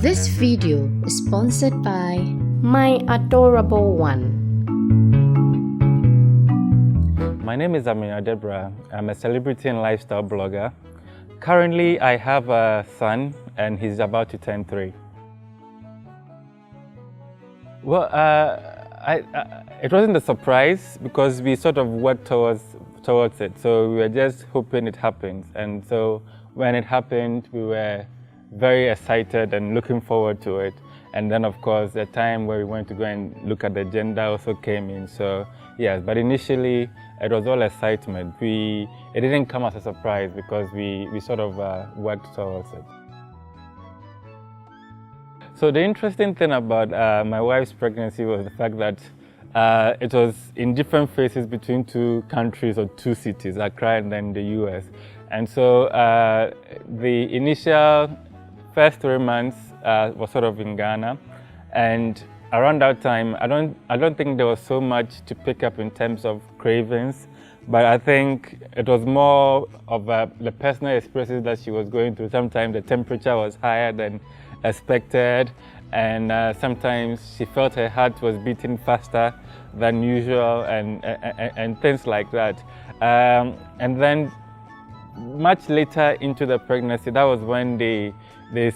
This video is sponsored by My Adorable One. My name is Ameyaw Debrah. I'm a celebrity and lifestyle blogger. Currently, I have a son and he's about to turn 3. Well, it wasn't a surprise because we sort of worked towards it. So we were just hoping it happens. And so when it happened, we were very excited and looking forward to it. And then, of course, the time where we went to go and look at the gender also came in. So yes, but initially it was all excitement. It didn't come as a surprise because we sort of worked towards it. So the interesting thing about my wife's pregnancy was the fact that it was in different phases between 2 countries or 2 cities, Accra and then the US. And so the initial first 3 months was sort of in Ghana, and around that time, I don't think there was so much to pick up in terms of cravings, but I think it was more of the personal experiences that she was going through. Sometimes the temperature was higher than expected, and sometimes she felt her heart was beating faster than usual, and things like that. And then much later into the pregnancy, that was when the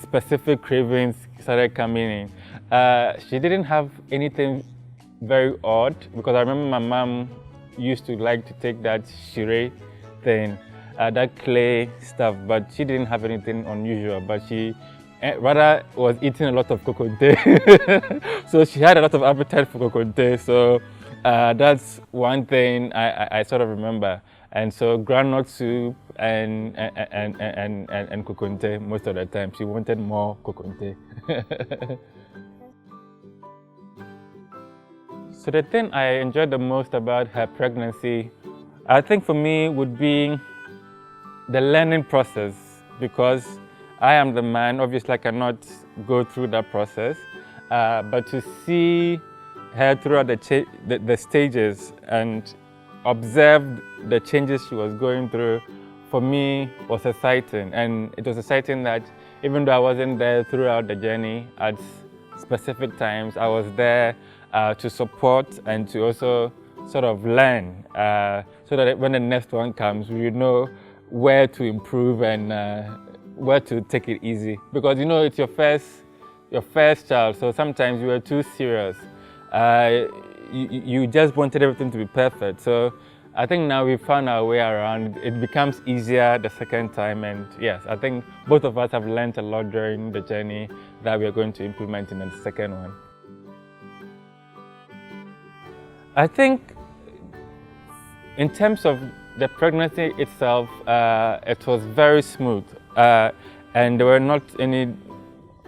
specific cravings started coming in. She didn't have anything very odd, because I remember my mom used to like to take that shireh thing, that clay stuff, but she didn't have anything unusual, but she rather was eating a lot of kokonte. So she had a lot of appetite for kokonte. So that's one thing I sort of remember. And so groundnut soup and kokonte most of the time. She wanted more kokonte. So the thing I enjoyed the most about her pregnancy, I think for me, would be the learning process, because I am the man. Obviously, I cannot go through that process, but to see her throughout the stages and observe the changes she was going through, for me, was exciting. And it was exciting that even though I wasn't there throughout the journey, at specific times, I was there to support and to also sort of learn, so that when the next one comes, we know where to improve and where to take it easy. Because it's your first child, so sometimes you were too serious. You just wanted everything to be perfect. So I think now we found our way around. It becomes easier the second time, and yes, I think both of us have learned a lot during the journey that we are going to implement in the second one. I think in terms of the pregnancy itself, it was very smooth, and there were not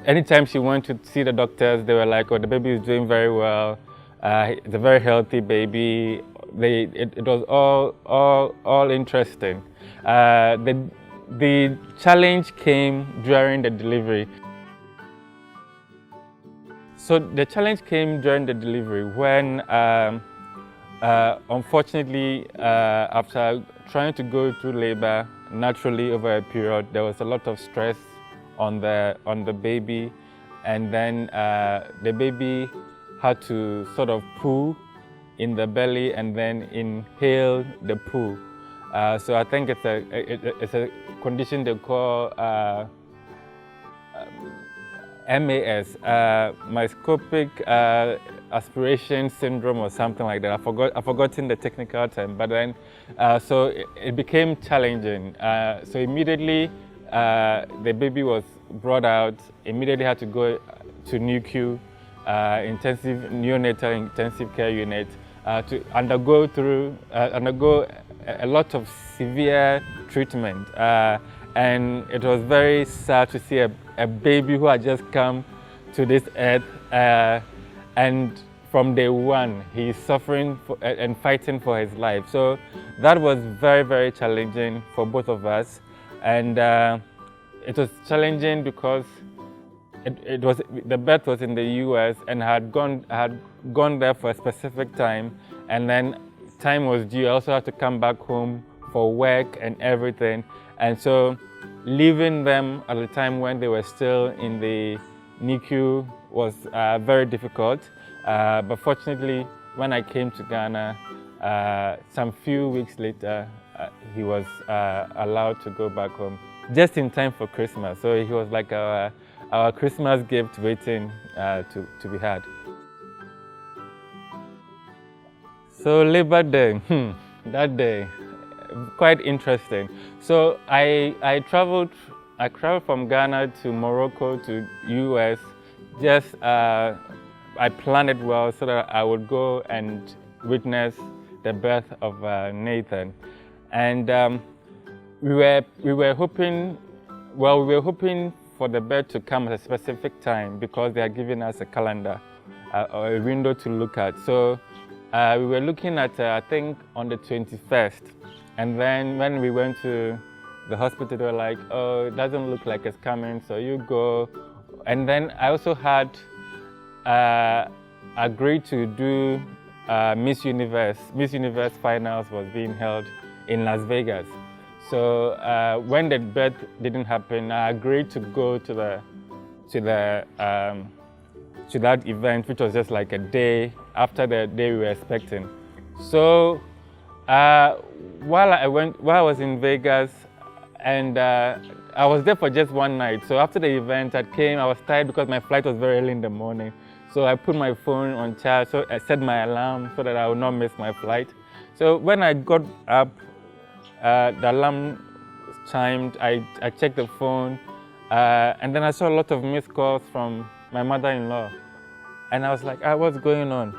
anytime she went to see the doctors, they were like, oh, the baby is doing very well, it's a very healthy baby. It was all interesting. The challenge came during the delivery. So the challenge came during the delivery when, unfortunately, after trying to go through labor naturally over a period, there was a lot of stress on the baby, and then the baby had to sort of poo in the belly and then inhale the poo. So I think it's a condition they call MAS, microscopic aspiration syndrome or something like that. I've forgotten the technical term, but then so it became challenging. So immediately the baby was brought out. Immediately had to go to NICU, neonatal intensive care unit, to undergo a lot of severe treatment. And it was very sad to see a baby who had just come to this earth, and from day one he's suffering and fighting for his life. So that was very, very challenging for both of us, and it was challenging because the birth was in the US and had gone there for a specific time, and then time was due. I also had to come back home for work and everything, and so leaving them at a time when they were still in the NICU was very difficult, but fortunately, when I came to Ghana, some few weeks later, he was allowed to go back home, just in time for Christmas. So he was like our Christmas gift waiting to be had. So Labor Day, that day, quite interesting. So I traveled from Ghana to Morocco to US. Just I planned it well so that I would go and witness the birth of Nathan, and we were hoping for the birth to come at a specific time because they are giving us a calendar or a window to look at. So we were looking at I think on the 21st, and then when we went to the hospital, they were like, "Oh, it doesn't look like it's coming, so you go." And then I also had agreed to do Miss Universe. Miss Universe finals was being held in Las Vegas. So when the birth didn't happen, I agreed to go to that event, which was just like a day after the day we were expecting. So while I was in Vegas, and I was there for just one night. So after the event, I was tired because my flight was very early in the morning. So I put my phone on charge, so I set my alarm so that I would not miss my flight. So when I got up, the alarm chimed, I checked the phone, and then I saw a lot of missed calls from my mother-in-law. And I was like, what's going on?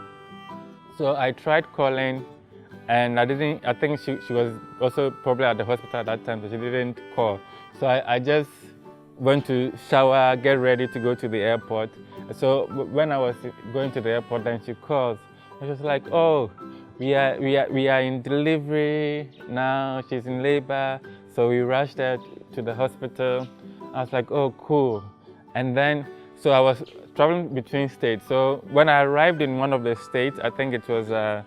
So I tried calling, and I think she was also probably at the hospital at that time, so she didn't call. So I just went to shower, get ready to go to the airport. So when I was going to the airport, then she calls. And she was like, "Oh, we are in delivery now. She's in labor." So we rushed her to the hospital. I was like, "Oh, cool." And then, so I was traveling between states. So when I arrived in one of the states, I think it was, I've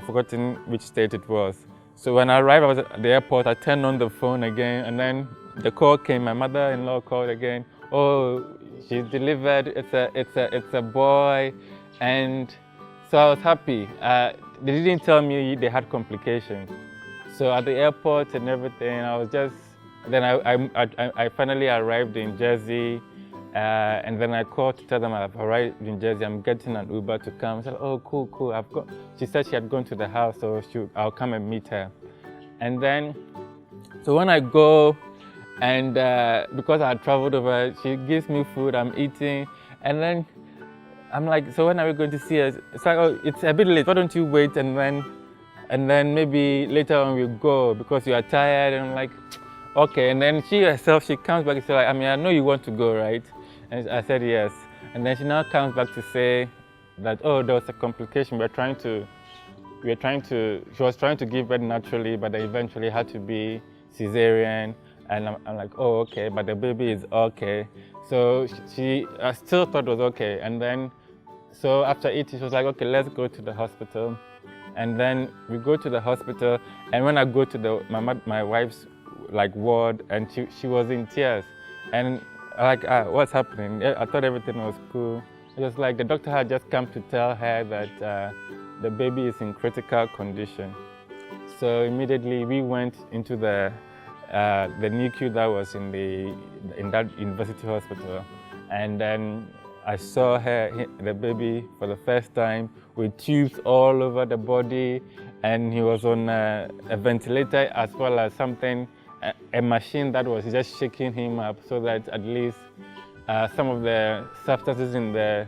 forgotten which state it was. So when I arrived, I was at the airport, I turned on the phone again, and then the call came, my mother-in-law called again. "Oh, she's delivered, it's a boy." And so I was happy. They didn't tell me they had complications. So at the airport and everything, I was just, then I finally arrived in Jersey, and then I called to tell them I've arrived in Jersey, I'm getting an Uber to come. I said, "Oh, cool. She said she had gone to the house, so I'll come and meet her." And then, so when I go, and because I had traveled over, she gives me food, I'm eating, and then I'm like, "So when are we going to see her?" It's like, "Oh, it's a bit late, why don't you wait, and then maybe later on we'll go because you are tired." And I'm like, "Okay." And then she herself, she comes back and says, like, "I know you want to go, right?" And I said yes. And then she now comes back to say that, "Oh, there was a complication. She was trying to give birth naturally, but they eventually had to be cesarean." And I'm like, "Oh, okay, but the baby is okay." So I still thought it was okay. And then, so after eating, she was like, "Okay, let's go to the hospital." And then we go to the hospital, and when I go to my wife's ward, and she was in tears. And like, "What's happening?" I thought everything was cool. It was like the doctor had just come to tell her that the baby is in critical condition. So immediately we went into the NICU that was in that university hospital, and then I saw the baby for the first time with tubes all over the body, and he was on a ventilator as well as a machine that was just shaking him up so that at least some of the substances in the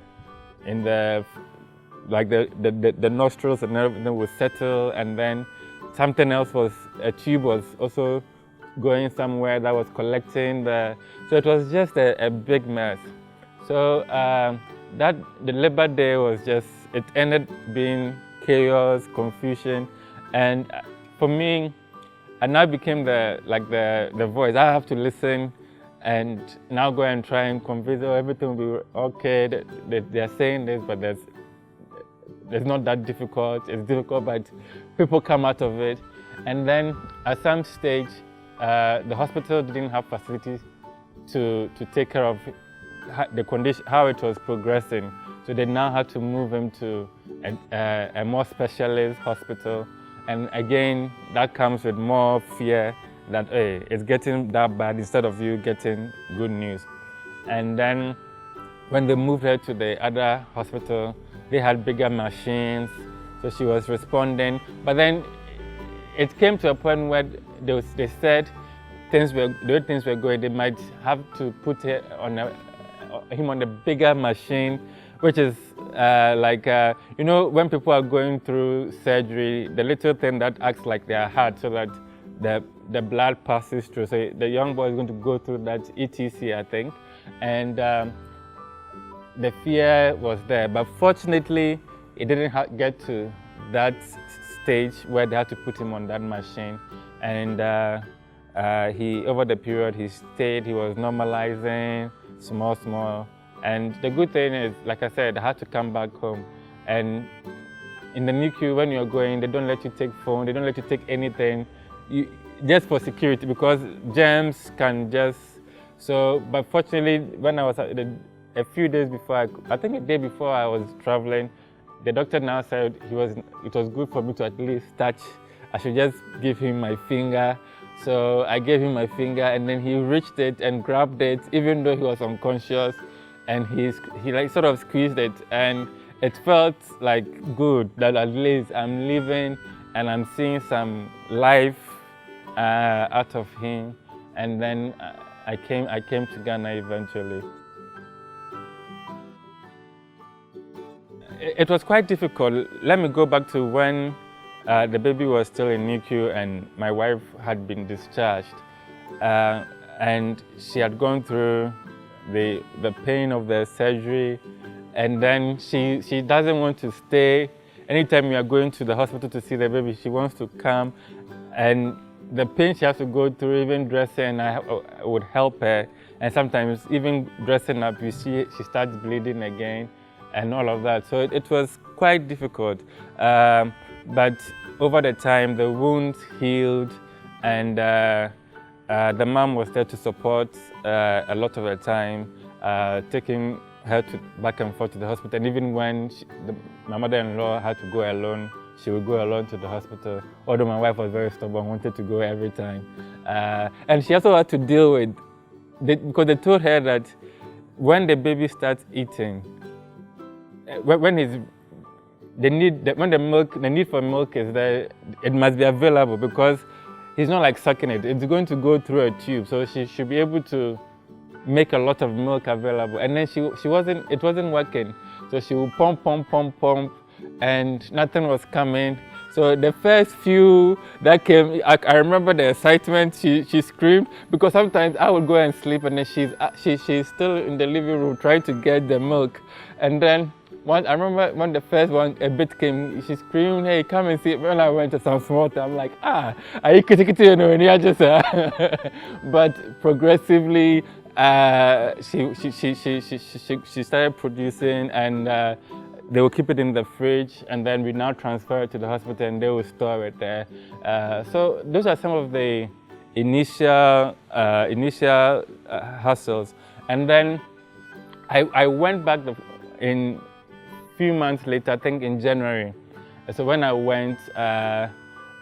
nostrils and everything would settle, and then something else a tube was also going somewhere that was collecting so it was just a big mess. So the Labor Day was it ended being chaos, confusion, and for me, I now became the voice. I have to listen and now go and try and convince, everything will be okay. They're saying this, but it's not that difficult. It's difficult, but people come out of it. And then at some stage, the hospital didn't have facilities to take care of the condition, how it was progressing. So they now had to move him to a more specialist hospital. And again, that comes with more fear that, hey, it's getting that bad instead of you getting good news. And then when they moved her to the other hospital, they had bigger machines, so she was responding. But then it came to a point where they said the way things were going, they might have to put him on a bigger machine, which is you know, when people are going through surgery, the little thing that acts like their heart so that the blood passes through. So the young boy is going to go through that ETC, I think. And the fear was there. But fortunately, it didn't get to that stage where they had to put him on that machine. And over the period, he stayed, he was normalizing, small. And the good thing is, like I said, I had to come back home. And in the NICU, when you're going, they don't let you take phone, they don't let you take anything, just for security, because germs can just, but fortunately, when I was a few days before, I think a day before I was traveling, the doctor now said it was good for me to at least touch. I should just give him my finger. So I gave him my finger, and then he reached it and grabbed it, even though he was unconscious. And he like sort of squeezed it, and it felt like good that at least I'm living and I'm seeing some life out of him. And then I came to Ghana eventually. It was quite difficult. Let me go back to when the baby was still in NICU and my wife had been discharged, and she had gone through the pain of the surgery, and then she doesn't want to stay. Anytime we are going to the hospital to see the baby, she wants to come, and the pain she has to go through, even dressing, I would help her, and sometimes even dressing up, you see she starts bleeding again and all of that. So it was quite difficult, but over the time the wounds healed, and the mom was there to support a lot of the time, taking her back and forth to the hospital. And even when my mother-in-law had to go alone, she would go alone to the hospital, although my wife was very stubborn, wanted to go every time. And she also had to deal with, because they told her that when the baby starts eating, when the need for milk is there, it must be available, because he's not like sucking it. It's going to go through a tube, so she should be able to make a lot of milk available. And then it wasn't working. So she would pump, and nothing was coming. So the first few that came, I remember the excitement. She screamed, because sometimes I would go and sleep, and then she's still in the living room trying to get the milk. And then I remember when the first one a bit came, she screamed, "Hey, come and see it." When I went to some small time, I'm like, are you just but progressively, she started producing, and they will keep it in the fridge, and then we now transfer it to the hospital, and they will store it there. So those are some of the initial hassles. And then I went back in few months later, I think in January. So when I went,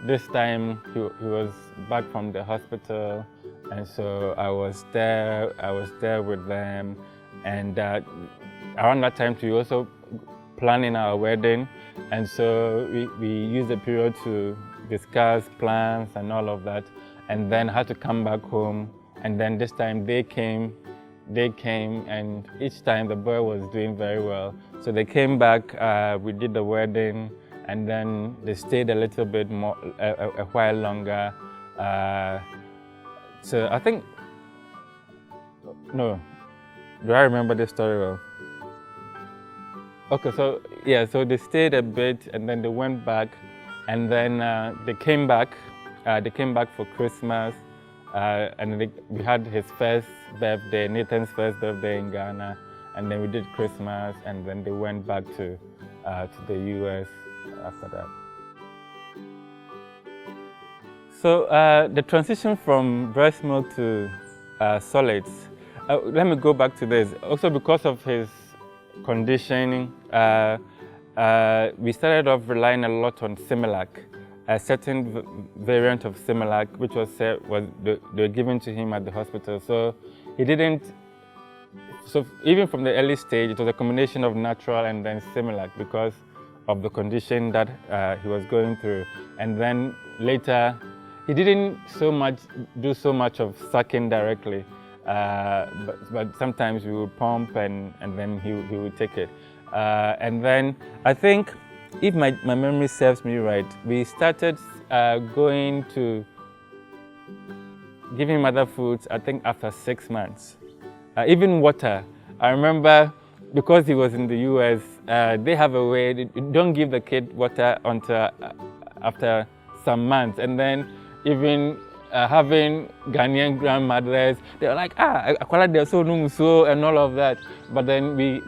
this time he was back from the hospital, and so I was there with them, and around that time we also planning our wedding, and so we used the period to discuss plans and all of that, and then had to come back home. And then this time they came, and each time the boy was doing very well. So they came back, we did the wedding, and then they stayed a little bit more, a while longer. So I think, no, do I remember this story well? Okay, so yeah, so they stayed a bit, and then they went back, and then they came back for Christmas. And we had his first birthday, Nathan's first birthday in Ghana, and then we did Christmas, and then they went back to the US after that. So the transition from breast milk to solids, Let me go back to this. Also, because of his conditioning, we started off relying a lot on Similac, a certain variant of Similac, which they were given to him at the hospital. So he didn't. So even from the early stage, it was a combination of natural and then Similac because of the condition that he was going through. And then later, he didn't do so much of sucking directly, but sometimes we would pump and then he would take it. And then I think, if my memory serves me right, we started going to giving him other foods, I think after 6 months. Even water. I remember, because he was in the US, they have a way, they don't give the kid water until after some months. And then even having Ghanaian grandmothers, they were like, so and all of that. But then we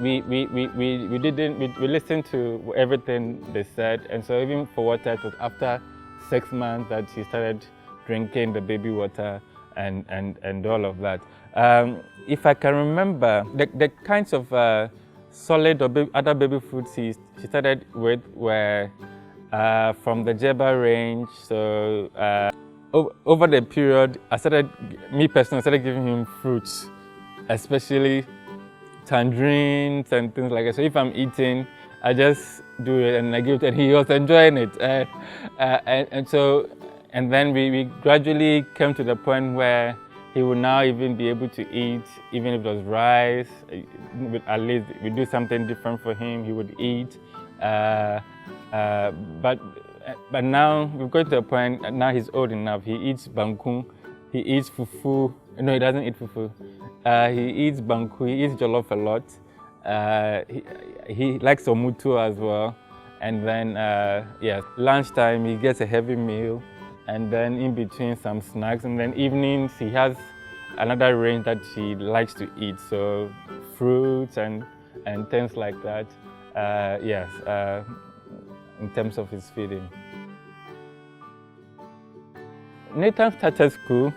listened to everything they said. And so even for water, it was after 6 months that he started drinking the baby water and all of that. If I can remember, the kinds of solid or other baby foods he started with were from the Jeba range. So over the period, me personally, I started giving him fruits, especially tangerines and things like that. So if I'm eating, I just do it and I give it, and he was enjoying it. And then we gradually came to the point where he would now even be able to eat, even if it was rice. At least we do something different for him, he would eat. But now we've got to a point, now he's old enough. He eats bangkung, he eats fufu. No, he doesn't eat fufu. He eats bangkung, he eats jollof a lot. He likes omutu as well. And then, lunchtime he gets a heavy meal. And then in between some snacks. And then evenings he has another range that he likes to eat. So fruits and things like that. In terms of his feeding. Nathan started school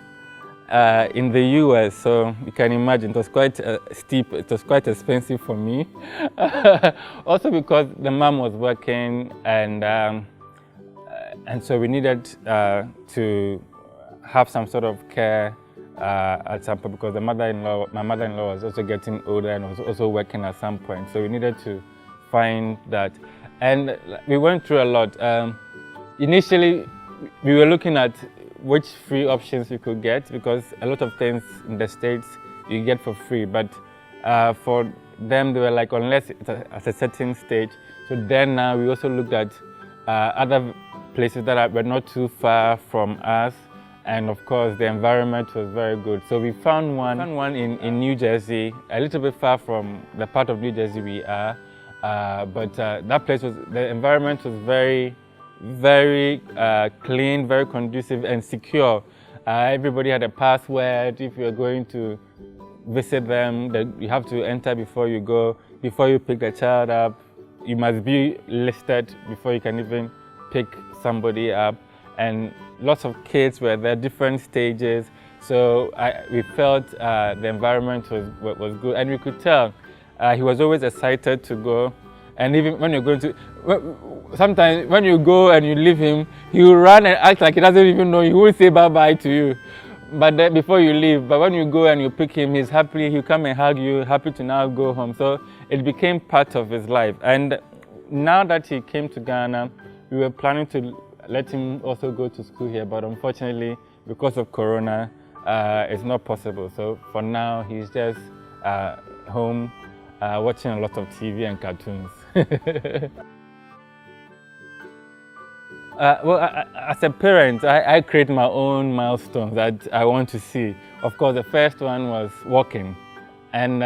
in the US, so you can imagine it was quite steep, it was quite expensive for me. Also because the mom was working, and so we needed to have some sort of care at some point, because my mother-in-law was also getting older and was also working at some point. So we needed to find that. And we went through a lot. Initially, we were looking at which free options we could get, because a lot of things in the States you get for free. But for them, they were like, unless it's at a certain stage. So then now we also looked at other places that were not too far from us. And of course, the environment was very good. So we found one in New Jersey, a little bit far from the part of New Jersey we are. But that place the environment was very, very clean, very conducive and secure. Everybody had a password. If you're going to visit them, that you have to enter before you go. Before you pick the child up, you must be listed before you can even pick somebody up. And lots of kids were there, different stages. So we felt the environment was good, and we could tell he was always excited to go. And even when you're going to, sometimes when you go and you leave him, he will run and act like he doesn't even know. He will say bye-bye to you, but then before you leave. But when you go and you pick him, he's happy. He'll come and hug you, happy to now go home. So it became part of his life. And now that he came to Ghana, we were planning to let him also go to school here. But unfortunately, because of Corona, it's not possible. So for now, he's just home watching a lot of TV and cartoons. As a parent, I create my own milestones that I want to see. Of course, the first one was walking. And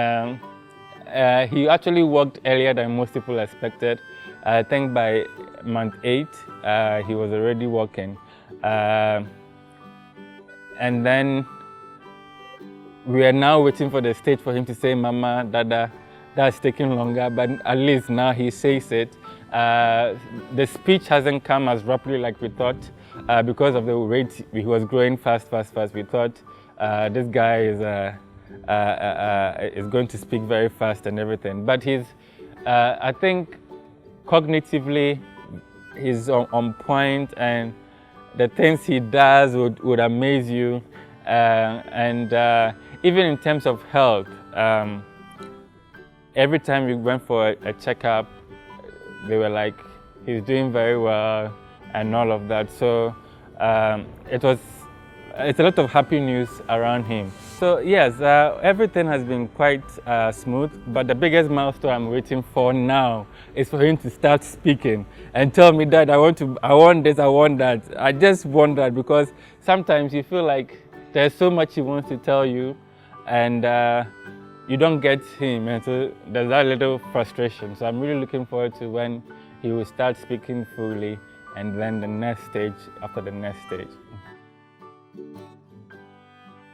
he actually walked earlier than most people expected. I think by month 8, he was already walking. And then we are now waiting for the stage for him to say, Mama, Dada. That's taking longer, but at least now he says it. The speech hasn't come as rapidly like we thought, because of the rate he was growing fast. We thought this guy is is going to speak very fast and everything. But he's, I think, cognitively, he's on point, and the things he does would amaze you. Even in terms of health, every time we went for a checkup, they were like, he's doing very well and all of that. So it's a lot of happy news around him. So yes, everything has been quite smooth, but the biggest milestone I'm waiting for now is for him to start speaking and tell me that I want this, I want that. I just want that, because sometimes you feel like there's so much he wants to tell you, and you don't get him, and so there's that little frustration. So I'm really looking forward to when he will start speaking fully, and then the next stage after the next stage.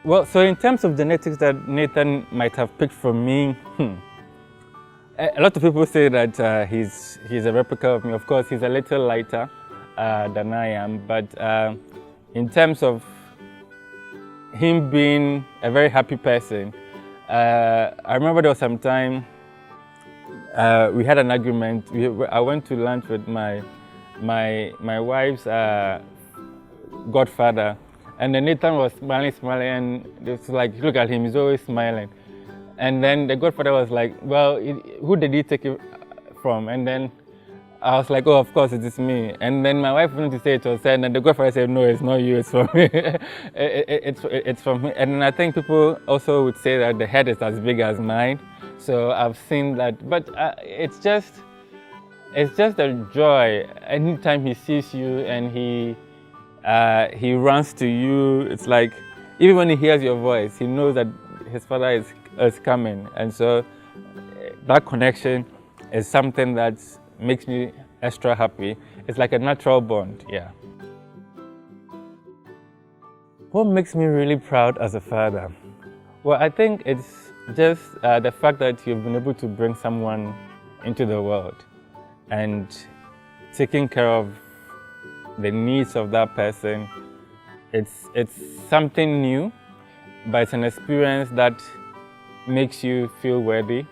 Well, so in terms of genetics that Nathan might have picked from me, a lot of people say that he's a replica of me. Of course, he's a little lighter than I am, but in terms of him being a very happy person, I remember there was some time we had an argument. I went to lunch with my wife's godfather, and then Nathan was smiling, and it's like, look at him, he's always smiling. And then the godfather was like, well, who did he take it from? And then I was like, oh, of course it is me. And then my wife wanted to say it was her, and then the godfather said, no, it's not you, it's from me. It's from me. And I think people also would say that the head is as big as mine. So I've seen that, but it's just a joy. Anytime he sees you and he runs to you, it's like, even when he hears your voice, he knows that his father is coming. And so that connection is something that makes me extra happy. It's like a natural bond, yeah. What makes me really proud as a father? Well, I think it's just the fact that you've been able to bring someone into the world and taking care of the needs of that person. It's something new, but it's an experience that makes you feel worthy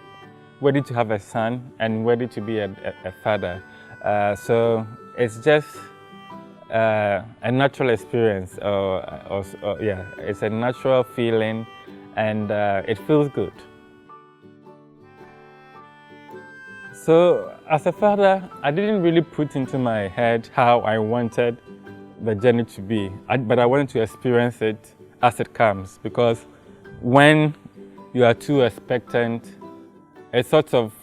to have a son and worthy to be a father. So it's just a natural experience, yeah, it's a natural feeling, and it feels good. So as a father, I didn't really put into my head how I wanted the journey to be, but I wanted to experience it as it comes, because when you are too expectant, it sort of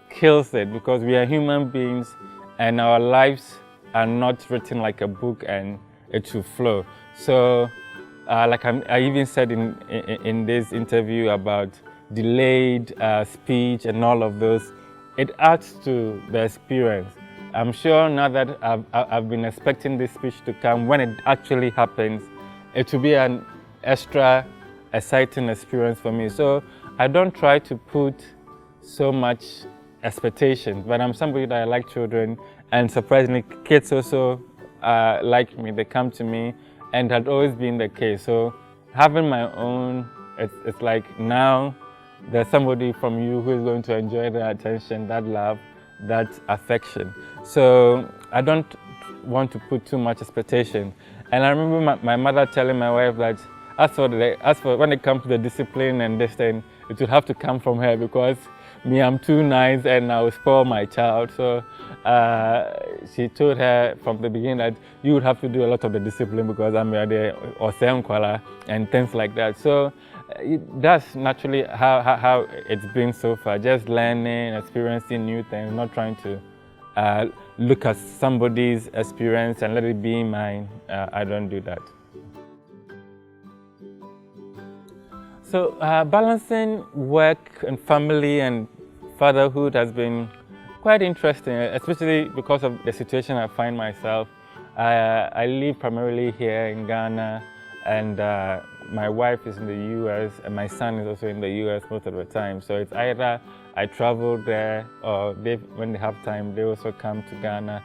kills it, because we are human beings and our lives are not written like a book and it will flow. So like I even said in this interview about delayed speech and all of those, it adds to the experience. I'm sure now that I've been expecting this speech to come, when it actually happens, it will be an extra exciting experience for me. So I don't try to put so much expectations, but I'm somebody that I like children, and surprisingly, kids also like me. They come to me, and had always been the case. So having my own, it's like now there's somebody from you who is going to enjoy that attention, that love, that affection. So I don't want to put too much expectation. And I remember my mother telling my wife that as for when it comes to the discipline and this thing, it will have to come from her, because me, I'm too nice and I will spoil my child. So she told her from the beginning that you would have to do a lot of the discipline, because I'm there or Kwala and things like that. So that's naturally how it's been so far, just learning, experiencing new things, not trying to look at somebody's experience and let it be mine. I don't do that. So balancing work and family and fatherhood has been quite interesting, especially because of the situation I find myself. I live primarily here in Ghana, and my wife is in the US, and my son is also in the US most of the time. So it's either I travel there, or when they have time, they also come to Ghana.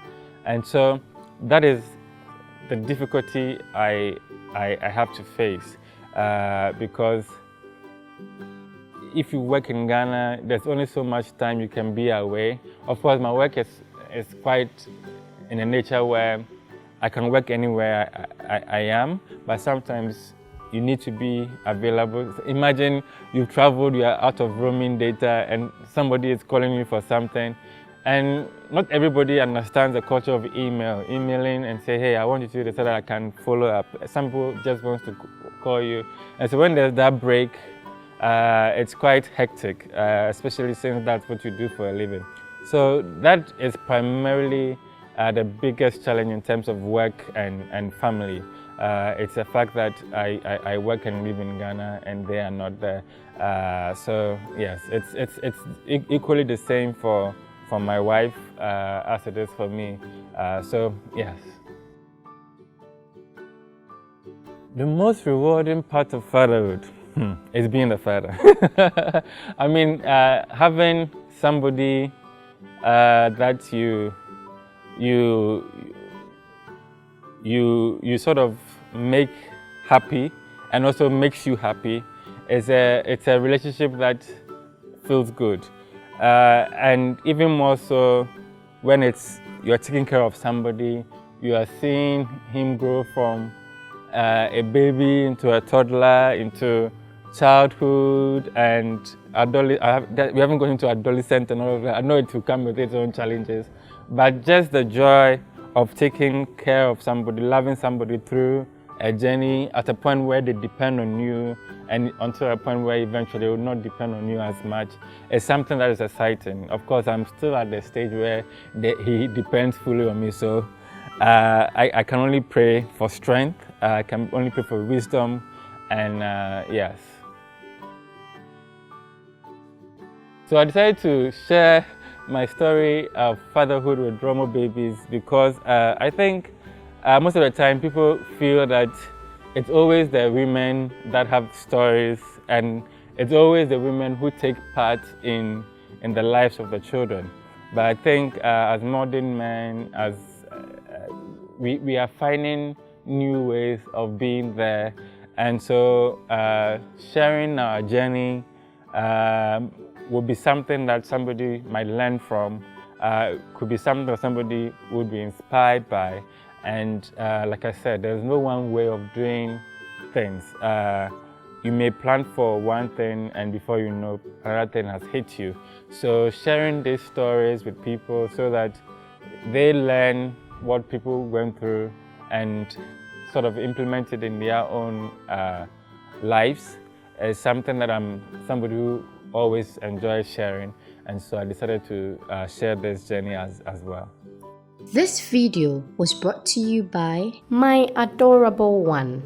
And so that is the difficulty I have to face. because if you work in Ghana, there's only so much time you can be away. Of course, my work is quite in a nature where I can work anywhere I am, but sometimes you need to be available. Imagine you've traveled, you are out of roaming data, and somebody is calling you for something. And not everybody understands the culture of emailing and say, hey, I want you to do this so that I can follow up. Some people just want to call you. And so when there's that break, it's quite hectic, especially since that's what you do for a living. So that is primarily the biggest challenge in terms of work and family. It's the fact that I work and live in Ghana and they are not there. So yes, it's equally the same for my wife as it is for me. So yes. The most rewarding part of fatherhood is being a father. I mean, having somebody that you sort of make happy and also makes you happy it's a relationship that feels good, and even more so when you're taking care of somebody, you are seeing him grow from a baby into a toddler, into childhood and we haven't gone into adolescent and all of that. I know it will come with its own challenges, but just the joy of taking care of somebody, loving somebody through a journey at a point where they depend on you and until a point where eventually they will not depend on you as much is something that is exciting. Of course, I'm still at the stage where he depends fully on me, so I can only pray for strength, I can only pray for wisdom, and yes. So I decided to share my story of fatherhood with DromoBabies because I think most of the time people feel that it's always the women that have stories and it's always the women who take part in the lives of the children. But I think as modern men, we are finding new ways of being there, and so sharing our journey will be something that somebody might learn from, could be something that somebody would be inspired by. And like I said, there's no one way of doing things. You may plan for one thing and before you know, another thing has hit you. So sharing these stories with people so that they learn what people went through and sort of implement it in their own lives is something that I'm somebody who always enjoys sharing, and so I decided to share this journey as well. This video was brought to you by My Adorable One.